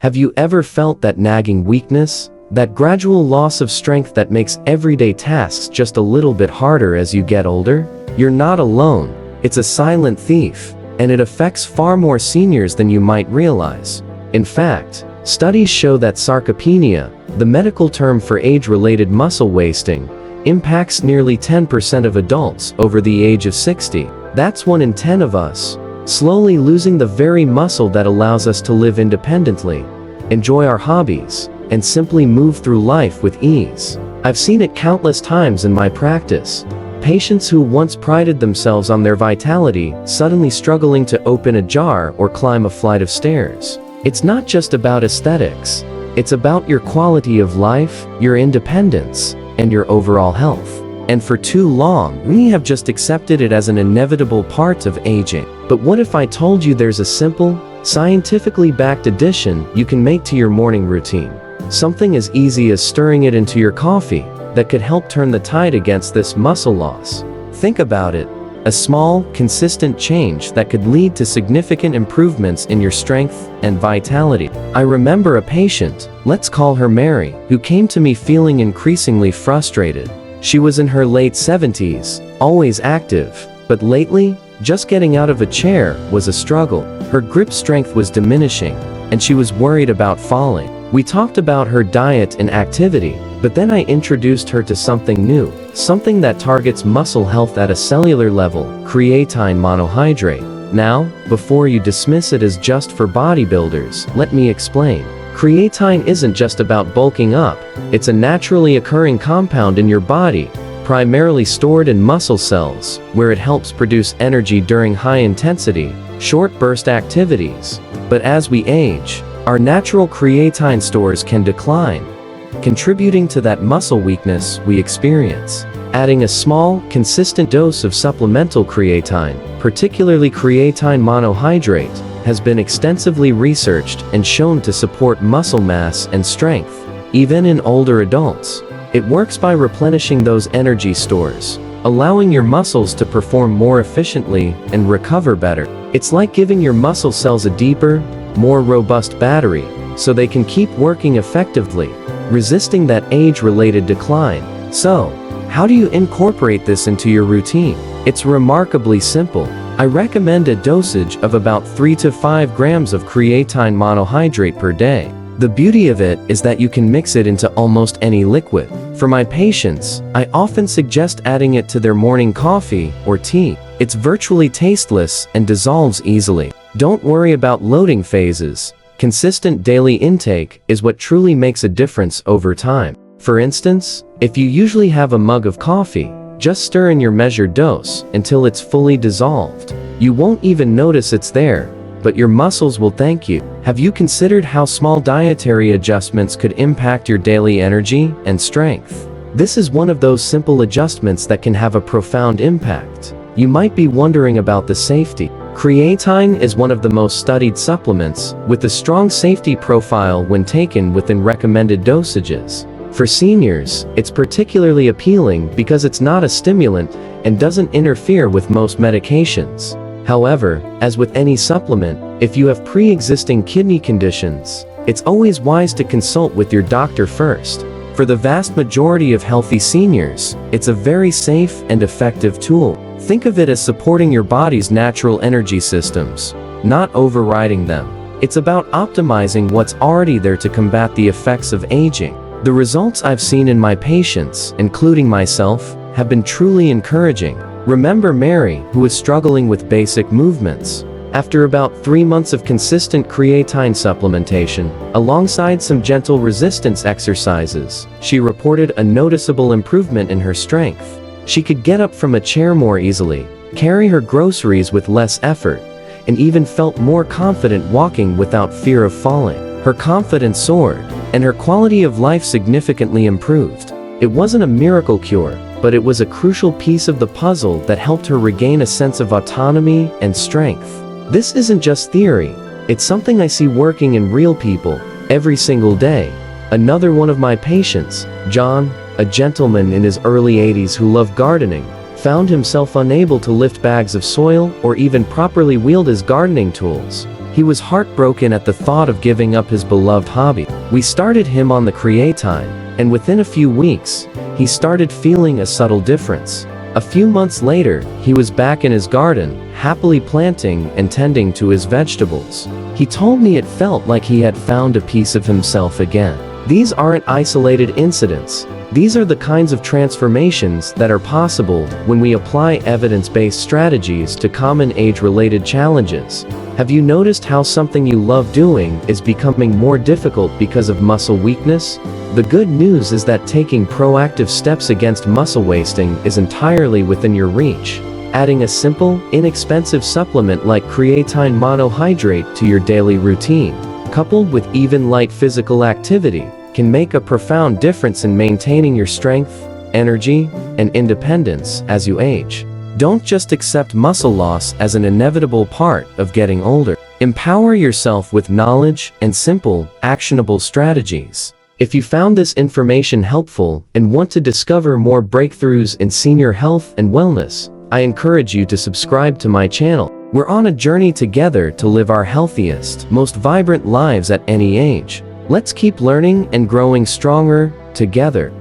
Have you ever felt that nagging weakness? That gradual loss of strength that makes everyday tasks just a little bit harder as you get older? You're not alone. It's a silent thief, and it affects far more seniors than you might realize. In fact, studies show that sarcopenia, the medical term for age-related muscle wasting, impacts nearly 10% of adults over the age of 60. That's 1 in 10 of us, slowly losing the very muscle that allows us to live independently, enjoy our hobbies, and simply move through life with ease. I've seen it countless times in my practice. Patients who once prided themselves on their vitality suddenly struggling to open a jar or climb a flight of stairs. It's not just about aesthetics. It's about your quality of life, your independence, and your overall health. And for too long, we have just accepted it as an inevitable part of aging. But what if I told you there's a simple, scientifically backed addition you can make to your morning routine? Something as easy as stirring it into your coffee that could help turn the tide against this muscle loss. Think about it. A small, consistent change that could lead to significant improvements in your strength and vitality. I remember a patient, let's call her Mary, who came to me feeling increasingly frustrated. She was in her late 70s, always active, but lately, just getting out of a chair was a struggle. Her grip strength was diminishing, and she was worried about falling. We talked about her diet and activity, but then I introduced her to something new, something that targets muscle health at a cellular level, creatine monohydrate. Now, before you dismiss it as just for bodybuilders, let me explain. Creatine isn't just about bulking up, it's a naturally occurring compound in your body, primarily stored in muscle cells, where it helps produce energy during high-intensity, short-burst activities. But as we age, our natural creatine stores can decline, contributing to that muscle weakness we experience. Adding a small, consistent dose of supplemental creatine, particularly creatine monohydrate, has been extensively researched and shown to support muscle mass and strength, even in older adults. It works by replenishing those energy stores, allowing your muscles to perform more efficiently and recover better. It's like giving your muscle cells a deeper, more robust battery, so they can keep working effectively, resisting that age-related decline. So, how do you incorporate this into your routine? It's remarkably simple. I recommend a dosage of about 3 to 5 grams of creatine monohydrate per day. The beauty of it is that you can mix it into almost any liquid. For my patients, I often suggest adding it to their morning coffee or tea. It's virtually tasteless and dissolves easily. Don't worry about loading phases. Consistent daily intake is what truly makes a difference over time. For instance, if you usually have a mug of coffee, just stir in your measured dose until it's fully dissolved. You won't even notice it's there, but your muscles will thank you. Have you considered how small dietary adjustments could impact your daily energy and strength? This is one of those simple adjustments that can have a profound impact. You might be wondering about the safety. Creatine is one of the most studied supplements, with a strong safety profile when taken within recommended dosages. For seniors, it's particularly appealing because it's not a stimulant and doesn't interfere with most medications. However, as with any supplement, if you have pre-existing kidney conditions, it's always wise to consult with your doctor first. For the vast majority of healthy seniors, it's a very safe and effective tool. Think of it as supporting your body's natural energy systems, not overriding them. It's about optimizing what's already there to combat the effects of aging. The results I've seen in my patients, including myself, have been truly encouraging. Remember Mary, who was struggling with basic movements. After about 3 months of consistent creatine supplementation, alongside some gentle resistance exercises, she reported a noticeable improvement in her strength. She could get up from a chair more easily, carry her groceries with less effort, and even felt more confident walking without fear of falling. Her confidence soared, and her quality of life significantly improved. It wasn't a miracle cure, but it was a crucial piece of the puzzle that helped her regain a sense of autonomy and strength. This isn't just theory, it's something I see working in real people, every single day. Another one of my patients, John, a gentleman in his early 80s who loved gardening, found himself unable to lift bags of soil or even properly wield his gardening tools. He was heartbroken at the thought of giving up his beloved hobby. We started him on the Creatine, and within a few weeks, he started feeling a subtle difference. A few months later, he was back in his garden, happily planting and tending to his vegetables. He told me it felt like he had found a piece of himself again. These aren't isolated incidents. These are the kinds of transformations that are possible when we apply evidence-based strategies to common age-related challenges. Have you noticed how something you love doing is becoming more difficult because of muscle weakness? The good news is that taking proactive steps against muscle wasting is entirely within your reach. Adding a simple, inexpensive supplement like creatine monohydrate to your daily routine, coupled with even light physical activity, can make a profound difference in maintaining your strength, energy, and independence as you age. Don't just accept muscle loss as an inevitable part of getting older. Empower yourself with knowledge and simple, actionable strategies. If you found this information helpful and want to discover more breakthroughs in senior health and wellness, I encourage you to subscribe to my channel. We're on a journey together to live our healthiest, most vibrant lives at any age. Let's keep learning and growing stronger together.